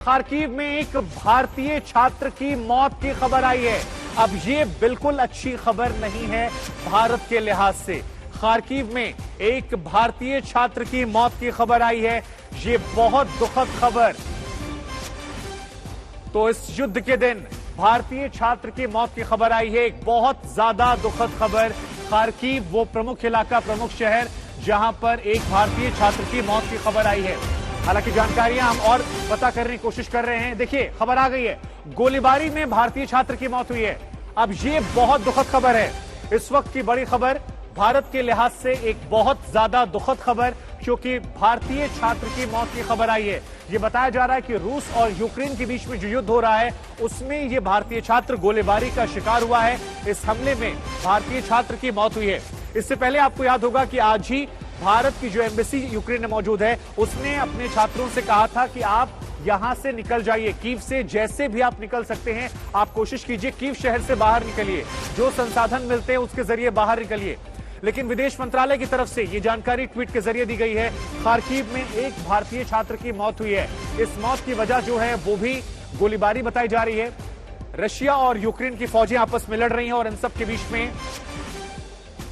Kharkiv में एक भारतीय छात्र की मौत की खबर आई है। अब ये बिल्कुल अच्छी खबर नहीं है भारत के लिहाज से। खार्किव में एक भारतीय छात्र की मौत की खबर आई है। ये बहुत दुखद खबर। तो इस युद्ध के दिन भारतीय छात्र की मौत की खबर आई है। एक बहुत ज्यादा दुखद खबर। खार्किव वो प्रमुख इलाका, प्रमुख शहर जहां पर एक भारतीय छात्र की मौत की खबर आई है। हालांकि जानकारियां हम और पता करने की कोशिश कर रहे हैं। देखिए, खबर आ गई है, गोलीबारी में भारतीय छात्र की मौत हुई है। अब ये बहुत दुखद खबर है। इस वक्त की बड़ी खबर, भारत के लिहाज से एक बहुत ज्यादा दुखद खबर, क्योंकि भारतीय छात्र की मौत की खबर आई है। ये बताया जा रहा है कि रूस और यूक्रेन के बीच में जो युद्ध हो रहा है, उसमें ये भारतीय छात्र गोलीबारी का शिकार हुआ है। इस हमले में भारतीय छात्र की मौत हुई है। इससे पहले आपको याद होगा कि आज ही भारत की जो एम्बेसी यूक्रेन में मौजूद है, उसने अपने छात्रों से कहा था कि आप यहां से निकल जाइए, कीव से जैसे भी आप निकल सकते हैं आप कोशिश कीजिए, कीव शहर से बाहर निकलिए, जो संसाधन मिलते हैं उसके जरिए बाहर निकलिए। लेकिन विदेश मंत्रालय की तरफ से यह जानकारी ट्वीट के जरिए दी गई है, खार्किव में एक भारतीय छात्र की मौत हुई है। इस मौत की वजह जो है वो भी गोलीबारी बताई जा रही है। रशिया और यूक्रेन की फौजें आपस में लड़ रही हैं और इन सब के बीच में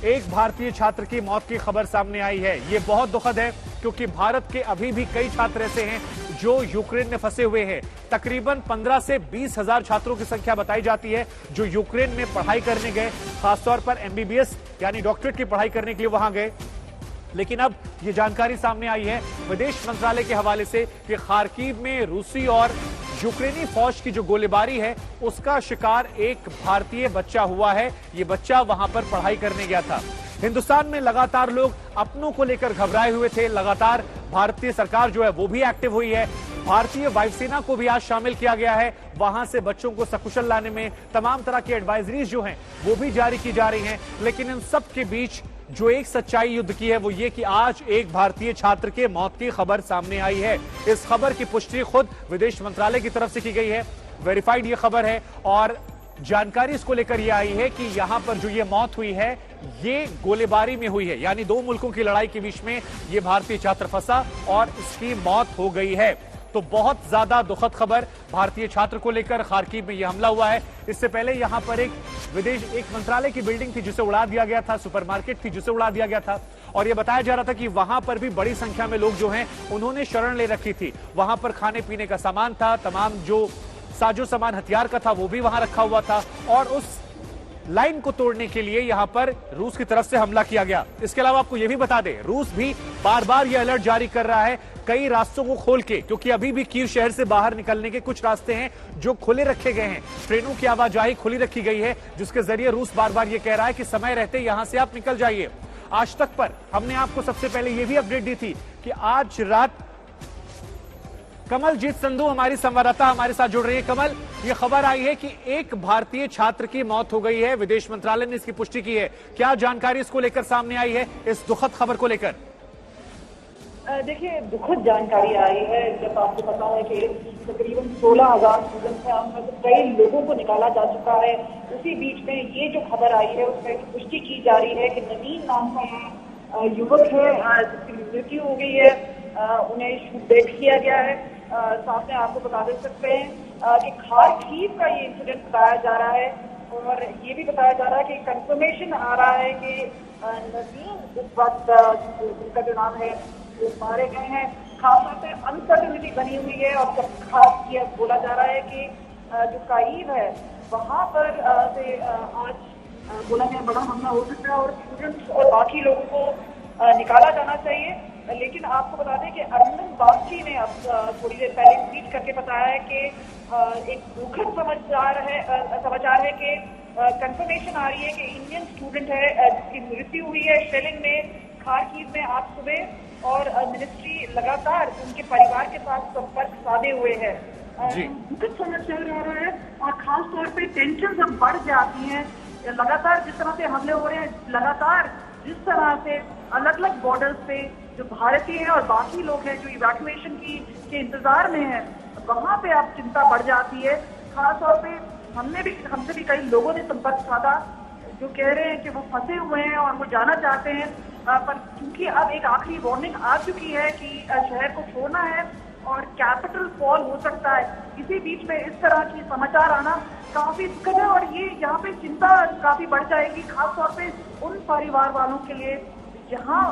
एक भारतीय छात्र की मौत की खबर सामने आई है। यह बहुत दुखद है, क्योंकि भारत के अभी भी कई छात्र ऐसे हैं जो यूक्रेन में फंसे हुए हैं। तकरीबन 15 से 20 हजार छात्रों की संख्या बताई जाती है जो यूक्रेन में पढ़ाई करने गए, खासतौर पर एमबीबीएस यानी डॉक्टरेट की पढ़ाई करने के लिए वहां गए। लेकिन अब यह जानकारी सामने आई है विदेश मंत्रालय के हवाले से कि खार्किव में रूसी और यूक्रेनी फौज की जो गोलीबारी है उसका शिकार एक भारतीय बच्चा हुआ है। ये बच्चा वहां पर पढ़ाई करने गया था। हिंदुस्तान में लगातार लोग अपनों को लेकर घबराए हुए थे। लगातार भारतीय सरकार जो है वो भी एक्टिव हुई है। भारतीय वायुसेना को भी आज शामिल किया गया है। वहां से बच्चों को सकुशल लाने में तमाम तरह की एडवाइजरीज जो हैं वो भी जारी की जा रही हैं। लेकिन इन सब के बीच जो एक सच्चाई युद्ध की है वो ये कि आज एक भारतीय छात्र के मौत की खबर सामने आई है। इस खबर की पुष्टि खुद विदेश मंत्रालय की तरफ से की गई है। वेरीफाइड ये खबर है और जानकारी इसको लेकर ये आई है कि यहां पर जो ये मौत हुई है ये गोलीबारी में हुई है, यानी दो मुल्कों की लड़ाई के बीच में ये भारतीय छात्र फंसा और इसकी मौत हो गई है। तो बहुत ज्यादा दुखद खबर भारतीय छात्र को लेकर। खार्किव में यह हमला हुआ है। इससे पहले यहां पर एक मंत्रालय की बिल्डिंग थी जिसे उड़ा दिया गया था, सुपरमार्केट थी जिसे उड़ा दिया गया था, और यह बताया जा रहा था कि वहां पर भी बड़ी संख्या में लोग जो हैं उन्होंने शरण ले रखी थी। वहां पर खाने पीने का सामान था, तमाम जो साजो सामान हथियार का था वो भी वहां रखा हुआ था, और उस लाइन को तोड़ने के लिए यहां पर रूस की तरफ से हमला किया गया। इसके अलावा आपको यह भी बता दें, रूस भी बार बार यह अलर्ट जारी कर रहा है कई रास्तों को खोल के, क्योंकि अभी भी कीव शहर से बाहर निकलने के कुछ रास्ते हैं जो खुले रखे गए हैं। ट्रेनों की आवाजाही खुली रखी गई है, जिसके जरिए रूस बार बार यह कह रहा है कि समय रहते यहां से आप निकल जाइए। आज तक पर हमने आपको सबसे पहले यह भी अपडेट दी थी कि आज रात कमलजीत संधू हमारी संवाददाता हमारे साथ जुड़ रही है। कमल, ये खबर आई है कि एक भारतीय छात्र की मौत हो गई है। विदेश मंत्रालय ने इसकी पुष्टि की है। क्या जानकारी इसको लेकर सामने आई है, इस दुखद खबर को लेकर? देखिए, दुखद जानकारी आई है। जब आपको पता है कि तकरीबन 16,000 स्टूडेंट्स हैं, उनमें से कई लोगों को निकाला जा चुका है। उसी बीच में ये जो खबर आई है उसमें पुष्टि की जा रही है कि नवीन नाम का युवक है जिसकी मृत्यु हो गई है। उन्हें डेथ किया गया है। साथ में आपको बता दे सकते हैं कि खार्किव का ये इंसिडेंट बताया जा रहा है, और ये भी बताया जा रहा है कि कंफर्मेशन आ रहा है कि नवीन इस वक्त उनका जो नाम है वो मारे गए हैं। खासतौर पे अनसर्टेनिटी बनी हुई है, और जब खास किया बोला जा रहा है कि जो काइव है वहां पर से आज बोला गया बड़ा हमला हो सकता है और स्टूडेंट्स और बाकी लोगों को निकाला जाना चाहिए। लेकिन आपको बता दें कि अरविंद बागची ने अब थोड़ी देर पहले ट्वीट करके बताया है कि एक दुखद समाचार है कि कंफर्मेशन आ रही है कि इंडियन स्टूडेंट है जिसकी मृत्यु हुई है शेलिंग में खार्किव में आज सुबह, और मिनिस्ट्री लगातार उनके परिवार के साथ संपर्क साधे हुए है। दुखद समाचार आ रहा है, और खास तौर पे टेंशन जब बढ़ जाती है, लगातार जिस तरह से हमले हो रहे हैं, लगातार जिस तरह से अलग अलग बॉर्डर्स पे जो भारतीय हैं और बाकी लोग हैं जो इवैक्यूएशन के इंतजार में हैं, वहां पे अब चिंता बढ़ जाती है। खासतौर पे हमसे भी कई लोगों ने संपर्क साधा जो कह रहे हैं कि वो फंसे हुए हैं और वो जाना चाहते हैं, पर क्योंकि अब एक आखिरी वार्निंग आ चुकी है कि शहर को छोड़ना है, और कैपिटल फॉल हो सकता है। इसी बीच में इस तरह की समाचार आना काफी दुखद है और ये यहाँ पे चिंता काफी बढ़ जाएगी, खासतौर पे उन परिवार वालों के लिए जहाँ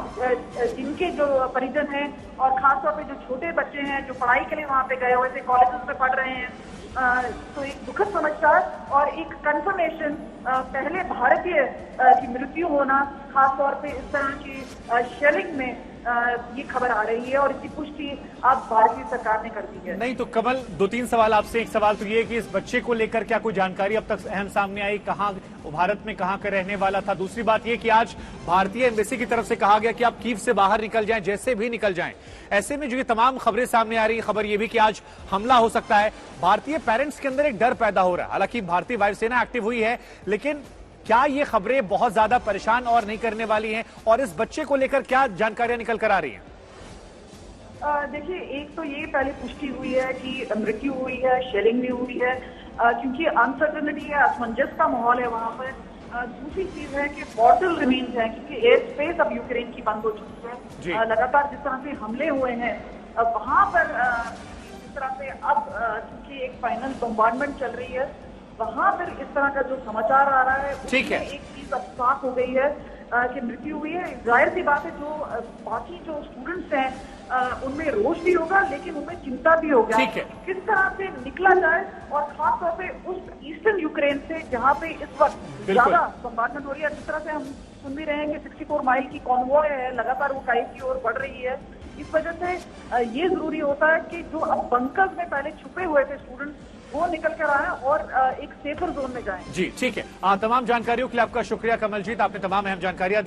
जिनके जो परिजन हैं और खासतौर पे जो छोटे बच्चे हैं जो पढ़ाई के लिए वहाँ पे गए हुए थे, कॉलेजेस में पढ़ रहे हैं। तो एक दुखद समाचार और एक कंफर्मेशन, पहले भारतीय की मृत्यु होना, खासतौर पे इस तरह की शेलिंग में ये खबर आ रही है और इसकी पुष्टि अब भारतीय सरकार ने कर दी है। नहीं तो कमल, 2-3 सवाल आपसे। एक सवाल तो ये कि इस बच्चे को लेकर क्या कोई जानकारी अब तक अहम सामने आई, कहाँ भारत में कहाँ का रहने वाला था? दूसरी बात ये कि आज भारतीय एम्बेसी की तरफ से कहा गया कि आप कीव से बाहर निकल जाएं, जैसे भी निकल जाएं। ऐसे में जो ये तमाम खबरें सामने आ रही है, खबर ये भी कि आज हमला हो सकता है, भारतीय पेरेंट्स के अंदर एक डर पैदा हो रहा है। हालांकि भारतीय वायुसेना एक्टिव हुई है, लेकिन क्या ये खबरें बहुत ज्यादा परेशान और नहीं करने वाली हैं? और इस बच्चे को लेकर क्या जानकारियां निकल कर आ रही हैं? देखिए, एक तो ये पहले पुष्टि हुई है कि मृत्यु हुई है, शेलिंग भी हुई है, क्योंकि अनसर्टनिटी है, असमंजस का माहौल है वहां पर। दूसरी चीज है कि मॉर्टल रिमेन्स है, क्योंकि एयर स्पेस अब यूक्रेन की बंद हो चुकी है। लगातार जिस तरह से हमले हुए हैं वहां पर, जिस तरह से अब क्योंकि एक फाइनल बम्बार्डमेंट चल रही है, वहां पर इस तरह का जो समाचार आ रहा है, ठीक है, एक चीज अब साफ हो गई है कि मृत्यु हुई है। जाहिर सी बात है, जो बाकी जो स्टूडेंट्स हैं उनमें रोष भी होगा, लेकिन उनमें चिंता भी होगा किस तरह से निकला जाए, और खासतौर पे उस ईस्टर्न यूक्रेन से जहाँ पे इस वक्त ज्यादा बम्बार्डमेंट हो रही है। जिस तरह से हम सुन भी रहे हैं कि 64 माइल की कॉन्वॉय है, लगातार वो काइव की ओर बढ़ रही है। इस वजह से ये जरूरी होता है कि जो अब बंकर्स में पहले छुपे हुए थे स्टूडेंट्स, वो निकल कर आए और एक सेफर जोन में जाएं। जी ठीक है। तमाम जानकारियों के लिए आपका शुक्रिया कमलजीत, आपने तमाम अहम जानकारियां दी।